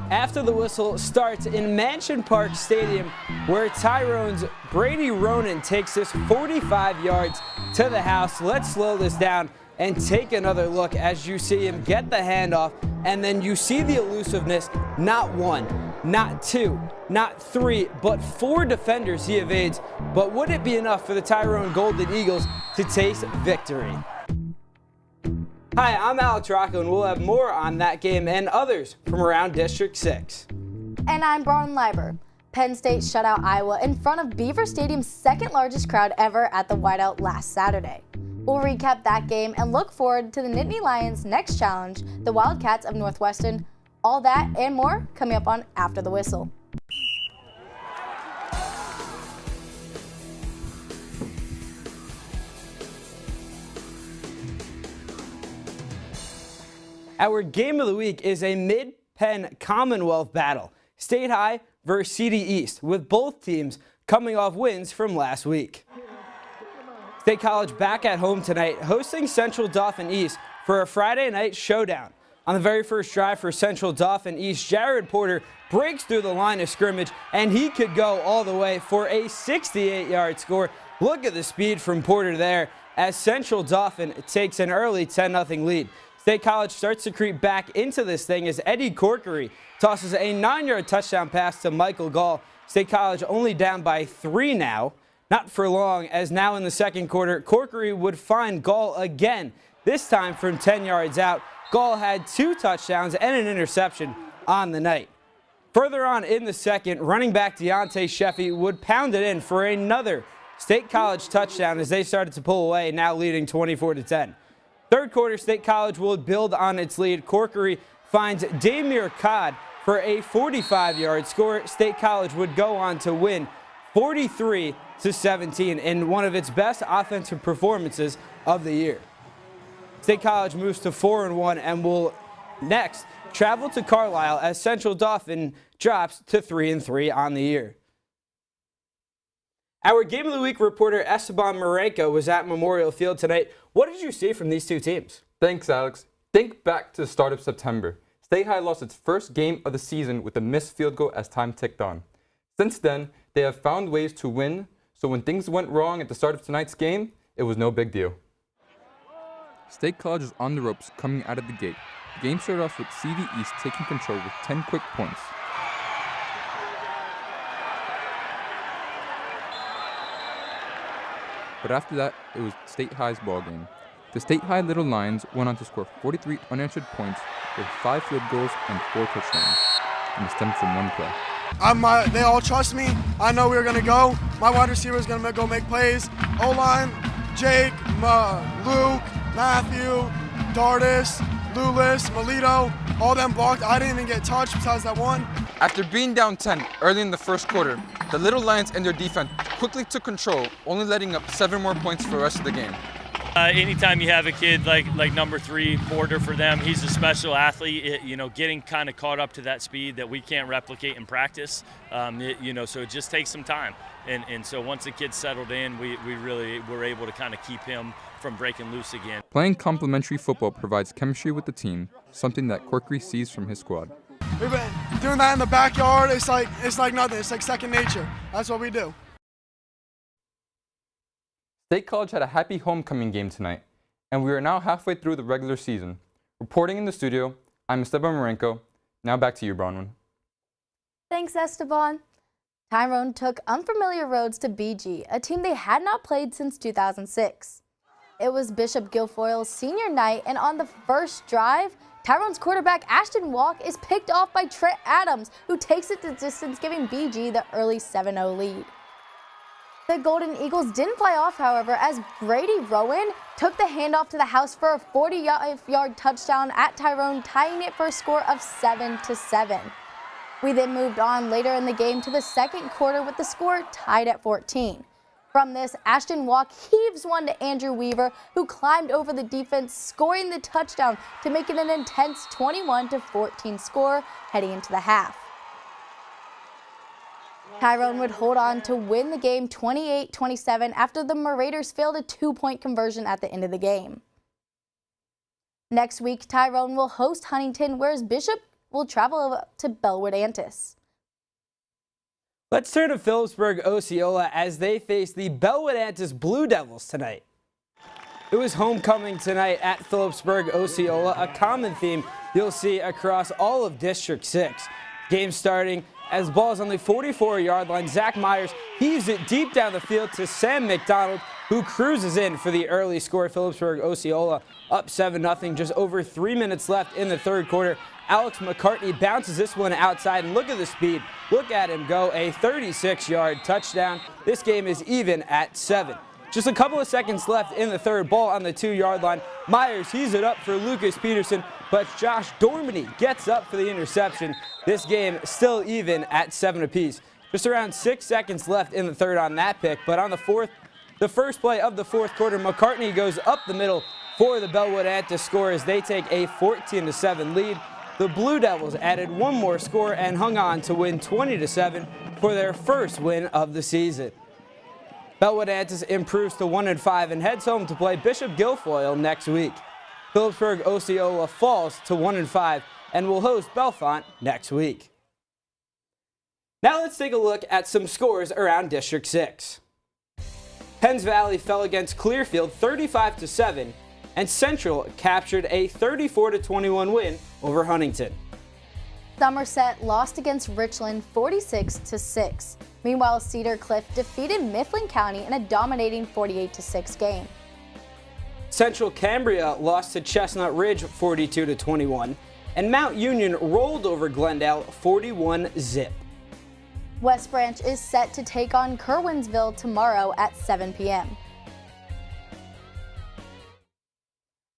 After the whistle starts in Mansion Park Stadium, where Tyrone's Brady Ronan takes this 45 yards to the house. Let's slow this down and take another look as you see him get the handoff, and then you see the elusiveness. Not one, not two, not three, but four defenders he evades. But would it be enough for the Tyrone Golden Eagles to taste victory? Hi, I'm Alex Rocco, and we'll have more on that game and others from around District 6. And I'm Braun Leiber. Penn State shut out Iowa in front of Beaver Stadium's second largest crowd ever at the Whiteout last Saturday. We'll recap that game and look forward to the Nittany Lions' next challenge, the Wildcats of Northwestern. All that and more coming up on After the Whistle. Our game of the week is a Mid-Penn Commonwealth battle, State High versus CD East, with both teams coming off wins from last week. State College back at home tonight, hosting Central Dauphin East for a Friday night showdown. On the very first drive for Central Dauphin East, Jared Porter breaks through the line of scrimmage, and he could go all the way for a 68-yard score. Look at the speed from Porter there as Central Dauphin takes an early 10-0 lead. State College starts to creep back into this thing as Eddie Corkery tosses a 9-yard touchdown pass to Michael Gall. State College only down by 3 now. Not for long, as now in the second quarter, Corkery would find Gall again, this time from 10 yards out. Gall had 2 touchdowns and an interception on the night. Further on in the second, running back Deontay Sheffy would pound it in for another State College touchdown as they started to pull away, now leading 24-10. Third quarter, State College will build on its lead. Corkery finds Damir Codd for a 45-yard score. State College would go on to win 43-17 in one of its best offensive performances of the year. State College moves to 4-1 and will next travel to Carlisle as Central Dauphin drops to 3-3 on the year. Our Game of the Week reporter Esteban Marenko was at Memorial Field tonight. What did you see from these two teams? Thanks, Alex. Think back to the start of September. State High lost its first game of the season with a missed field goal as time ticked on. Since then, they have found ways to win, so when things went wrong at the start of tonight's game, it was no big deal. State College is on the ropes coming out of the gate. The game started off with CD East taking control with 10 quick points. But after that, it was State High's ball game. The State High Little Lions went on to score 43 unanswered points with 5 field goals and 4 touchdowns, and it stemmed from one play. They all trust me. I know we're going to go. My wide receiver is going to go make plays. O-line, Jake, Luke, Matthew, Dardis, Lulis, Melito, all them blocked. I didn't even get touched besides that one. After being down 10 early in the first quarter, the Little Lions and their defense quickly took control, only letting up 7 more points for the rest of the game. Anytime you have a kid like number 3, Porter, for them, he's a special athlete. Getting kind of caught up to that speed that we can't replicate in practice. So it just takes some time. And so once the kid's settled in, we really were able to kind of keep him from breaking loose again. Playing complementary football provides chemistry with the team, something that Corkery sees from his squad. We've been doing that in the backyard. It's like nothing. It's like second nature. That's what we do. State College had a happy homecoming game tonight, and we are now halfway through the regular season. Reporting in the studio, I'm Esteban Marenko. Now back to you, Bronwyn. Thanks, Esteban. Tyrone took unfamiliar roads to BG, a team they had not played since 2006. It was Bishop Guilfoyle's senior night, and on the first drive, Tyrone's quarterback Ashton Walk is picked off by Trent Adams, who takes it the distance, giving BG the early 7-0 lead. The Golden Eagles didn't fly off, however, as Brady Rowan took the handoff to the house for a 40-yard touchdown at Tyrone, tying it for a score of 7-7. We then moved on later in the game to the second quarter with the score tied at 14. From this, Ashton Walk heaves one to Andrew Weaver, who climbed over the defense, scoring the touchdown to make it an intense 21-14 score heading into the half. Tyrone would hold on to win the game 28-27 after the Marauders failed a 2-point conversion at the end of the game. Next week, Tyrone will host Huntington, whereas Bishop will travel to Bellwood Antis. Let's turn to Phillipsburg Osceola as they face the Bellwood Antis Blue Devils tonight. It was homecoming tonight at Phillipsburg Osceola, a common theme you'll see across all of District 6. Game starting as ball's on the 44-yard line. Zach Myers heaves it deep down the field to Sam McDonald, who cruises in for the early score. Phillipsburg Osceola up 7-0, just over 3 minutes left in the third quarter. Alex McCartney bounces this one outside, and look at the speed. Look at him go, a 36-yard touchdown. This game is even at 7. Just a couple of seconds left in the third, ball on the 2-yard line. Myers heaves it up for Lucas Peterson, but Josh Dormany gets up for the interception. This game still even at 7 apiece. Just around 6 seconds left in the third on that pick, but on the first play of the fourth quarter, McCartney goes up the middle for the Bellwood Antis score as they take a 14-7 lead. The Blue Devils added one more score and hung on to win 20-7 for their first win of the season. Bellwood Antis improves to 1-5 and heads home to play Bishop Guilfoyle next week. Phillipsburg Osceola falls to 1-5 and will host Bellefonte next week. Now let's take a look at some scores around District 6. Penns Valley fell against Clearfield 35-7, and Central captured a 34-21 win over Huntington. Somerset lost against Richland 46-6. Meanwhile, Cedar Cliff defeated Mifflin County in a dominating 48-6 game. Central Cambria lost to Chestnut Ridge 42-21, and Mount Union rolled over Glendale 41-0. West Branch is set to take on Curwensville tomorrow at 7 p.m.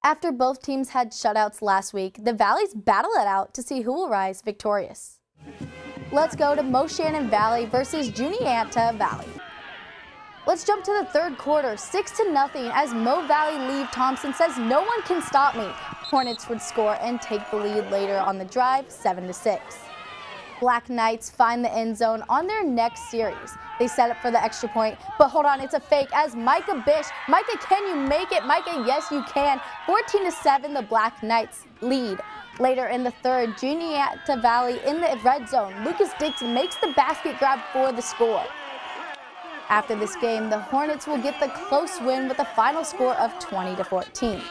After both teams had shutouts last week, the Valleys battle it out to see who will rise victorious. Let's go to Moshannon Valley versus Juniata Valley. Let's jump to the third quarter, 6-0 as Mo Valley Leave Thompson says no one can stop me. Hornets would score and take the lead later on the drive, 7-6. Black Knights find the end zone on their next series. They set up for the extra point, but hold on, it's a fake as Micah Bish. Micah, can you make it? Micah, yes you can. 14-7, the Black Knights lead. Later in the third, Juniata Valley in the red zone. Lucas Dix makes the basket grab for the score. After this game, the Hornets will get the close win with a final score of 20-14.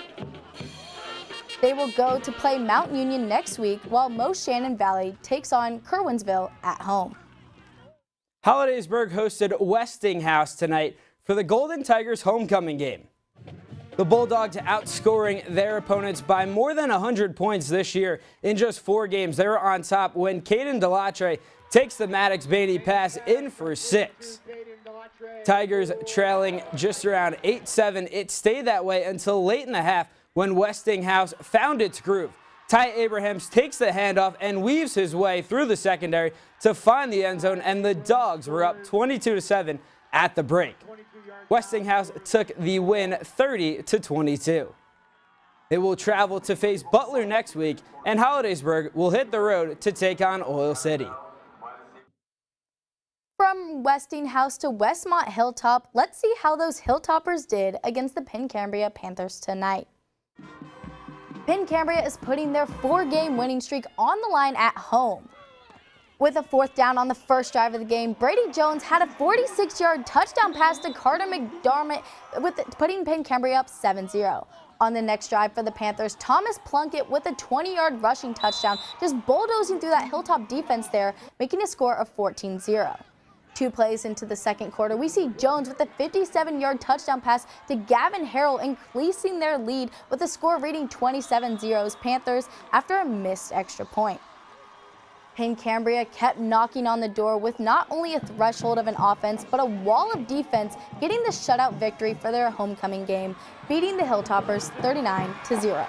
They will go to play Mount Union next week while Moshannon Valley takes on Curwensville at home. Hollidaysburg hosted Westinghouse tonight for the Golden Tigers homecoming game. The Bulldogs outscoring their opponents by more than 100 points this year in just 4 games. They were on top when Caden Delatre takes the Maddox Beatty pass in for 6. Tigers trailing just around 8-7. It stayed that way until late in the half when Westinghouse found its groove. Ty Abrahams takes the handoff and weaves his way through the secondary to find the end zone, and the Dogs were up 22-7 at the break. Westinghouse took the win 30-22. They will travel to face Butler next week, and Hollidaysburg will hit the road to take on Oil City. From Westinghouse to Westmont Hilltop, let's see how those Hilltoppers did against the Penn Cambria Panthers tonight. Penn Cambria is putting their 4-game winning streak on the line at home. With a 4th down on the first drive of the game, Brady Jones had a 46-yard touchdown pass to Carter McDermott, putting Penn Cambria up 7-0. On the next drive for the Panthers, Thomas Plunkett with a 20-yard rushing touchdown, just bulldozing through that Hilltop defense there, making a score of 14-0. 2 plays into the second quarter, we see Jones with a 57-yard touchdown pass to Gavin Harrell, increasing their lead with the score reading 27-0's Panthers after a missed extra point. Penn Cambria kept knocking on the door with not only a threshold of an offense, but a wall of defense, getting the shutout victory for their homecoming game, beating the Hilltoppers 39-0.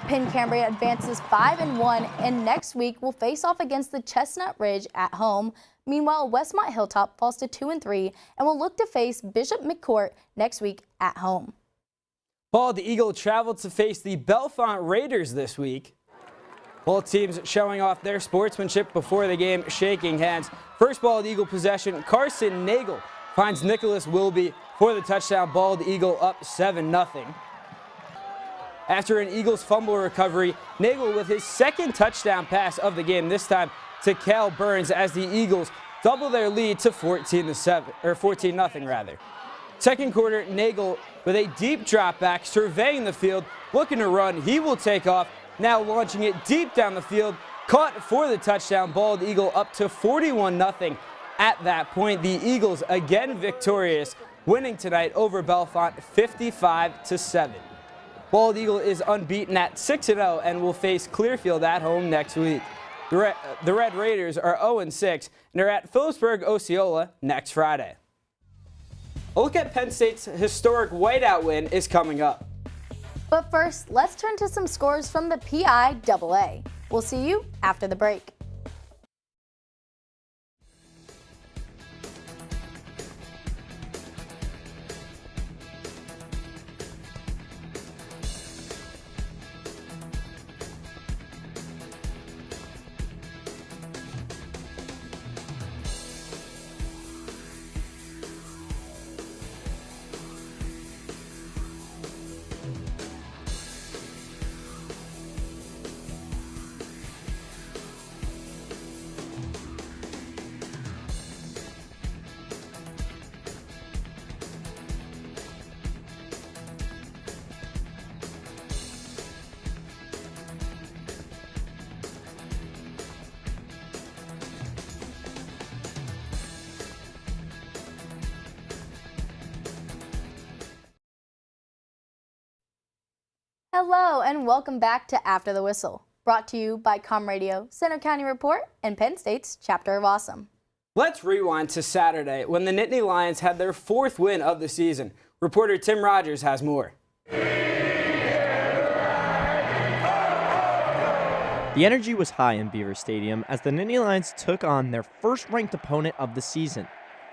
Penn Cambria advances 5-1 and next week will face off against the Chestnut Ridge at home. Meanwhile, Westmont Hilltop falls to 2-3 and will look to face Bishop McCourt next week at home. Bald Eagle traveled to face the Bellefonte Raiders this week. Both teams showing off their sportsmanship before the game, shaking hands. First Bald Eagle possession, Carson Nagel finds Nicholas Wilby for the touchdown. Bald Eagle up 7-0. After an Eagles fumble recovery, Nagel with his second touchdown pass of the game, this time to Cal Burns, as the Eagles double their lead to 14-0 rather. Second quarter, Nagel with a deep drop back, surveying the field, looking to run. He will take off, now launching it deep down the field, caught for the touchdown. Bald Eagle up to 41-0. At that point, the Eagles again victorious, winning tonight over Bellefonte 55-7. Bald Eagle is unbeaten at 6-0 and will face Clearfield at home next week. The Red Raiders are 0-6 and are at Phillipsburg Osceola next Friday. A look at Penn State's historic whiteout win is coming up. But first, let's turn to some scores from the PIAA. We'll see you after the break. Hello and welcome back to After the Whistle, brought to you by Com Radio, Center County Report, and Penn State's Chapter of Awesome. Let's rewind to Saturday when the Nittany Lions had their 4th win of the season. Reporter Tim Rogers has more. The energy was high in Beaver Stadium as the Nittany Lions took on their first-ranked opponent of the season.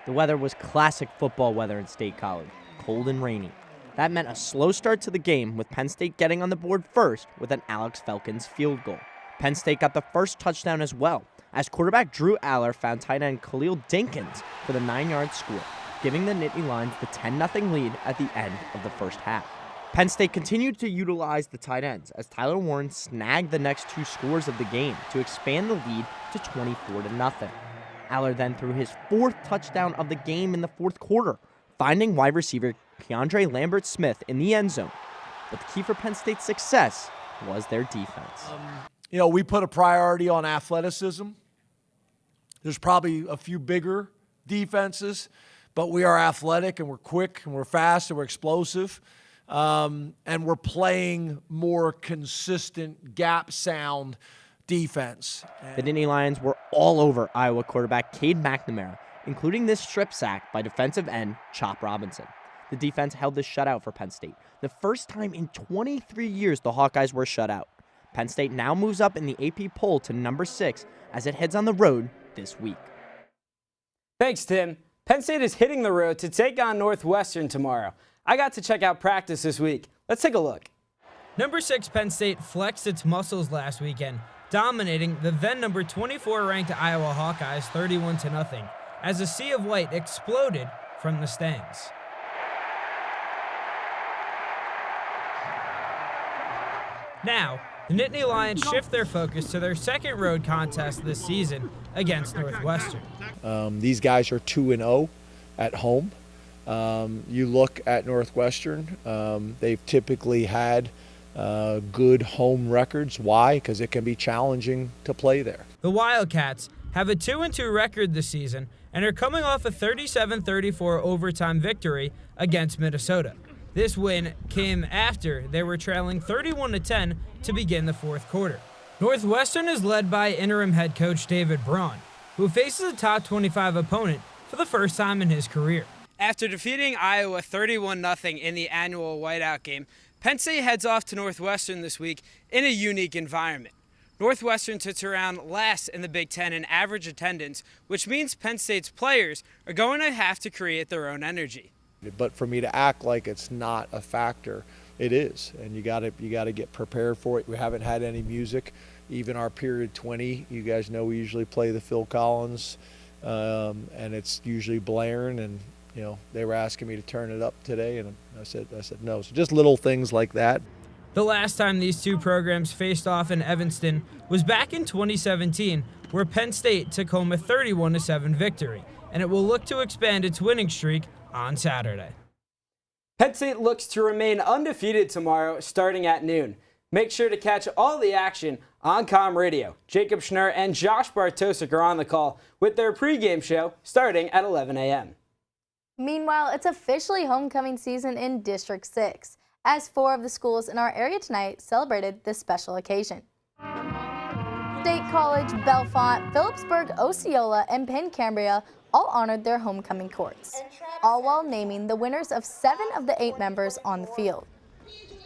The weather was classic football weather in State College, cold and rainy. That meant a slow start to the game, with Penn State getting on the board first with an Alex Felkins field goal. Penn State got the first touchdown as well, as quarterback Drew Aller found tight end Khalil Dinkins for the 9-yard score, giving the Nittany Lions the 10-0 lead at the end of the first half. Penn State continued to utilize the tight ends as Tyler Warren snagged the next 2 scores of the game to expand the lead to 24-0. Aller then threw his 4th touchdown of the game in the 4th quarter, finding wide receiver Keandre Lambert-Smith in the end zone. But the key for Penn State's success was their defense. We put a priority on athleticism. There's probably a few bigger defenses, but we are athletic and we're quick and we're fast and we're explosive. And we're playing more consistent gap sound defense. The Nittany Lions were all over Iowa quarterback Cade McNamara, including this strip sack by defensive end Chop Robinson. The defense held this shutout for Penn State, the first time in 23 years the Hawkeyes were shut out. Penn State now moves up in the AP poll to number 6 as it heads on the road this week. Thanks, Tim. Penn State is hitting the road to take on Northwestern tomorrow. I got to check out practice this week. Let's take a look. Number 6 Penn State flexed its muscles last weekend, dominating the then number 24 ranked Iowa Hawkeyes 31-0, as a sea of white exploded from the stands. Now, the Nittany Lions shift their focus to their second road contest this season against Northwestern. These guys are 2-0 at home. You look at Northwestern, they've typically had good home records. Why? Because it can be challenging to play there. The Wildcats have a 2-2 record this season and are coming off a 37-34 overtime victory against Minnesota. This win came after they were trailing 31-10 to begin the 4th quarter. Northwestern is led by interim head coach David Braun, who faces a top 25 opponent for the first time in his career. After defeating Iowa 31-0 in the annual whiteout game, Penn State heads off to Northwestern this week in a unique environment. Northwestern sits around last in the Big Ten in average attendance, which means Penn State's players are going to have to create their own energy. But for me to act like it's not a factor, it is, and you got to get prepared for it. We haven't had any music, even our period 20. You guys know we usually play the Phil Collins, and it's usually blaring. And they were asking me to turn it up today, and I said no. So just little things like that. The last time these two programs faced off in Evanston was back in 2017, where Penn State took home a 31-7 victory, and it will look to expand its winning streak on Saturday. Penn State looks to remain undefeated tomorrow starting at noon. Make sure to catch all the action on Com Radio. Jacob Schnurr and Josh Bartosik are on the call with their pregame show starting at 11 a.m. Meanwhile, it's officially homecoming season in District 6, as 4 of the schools in our area tonight celebrated this special occasion. State College, Bellefonte, Phillipsburg, Osceola, and Penn Cambria all honored their homecoming courts, all while naming the winners of 7 of the 8 members on the field.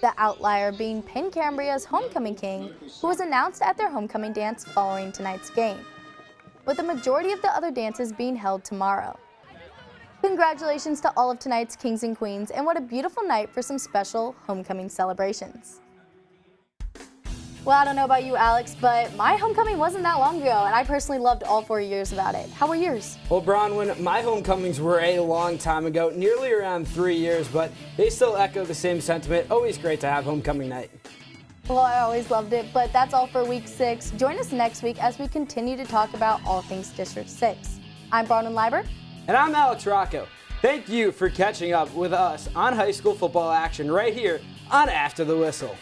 The outlier being Penn Cambria's homecoming king, who was announced at their homecoming dance following tonight's game, with the majority of the other dances being held tomorrow. Congratulations to all of tonight's kings and queens, and what a beautiful night for some special homecoming celebrations. Well, I don't know about you, Alex, but my homecoming wasn't that long ago, and I personally loved all 4 years about it. How were yours? Well, Bronwyn, my homecomings were a long time ago, nearly around 3 years, but they still echo the same sentiment. Always great to have homecoming night. Well, I always loved it, but that's all for Week 6. Join us next week as we continue to talk about all things District 6. I'm Bronwyn Leiber. And I'm Alex Rocco. Thank you for catching up with us on high school football action right here on After the Whistle.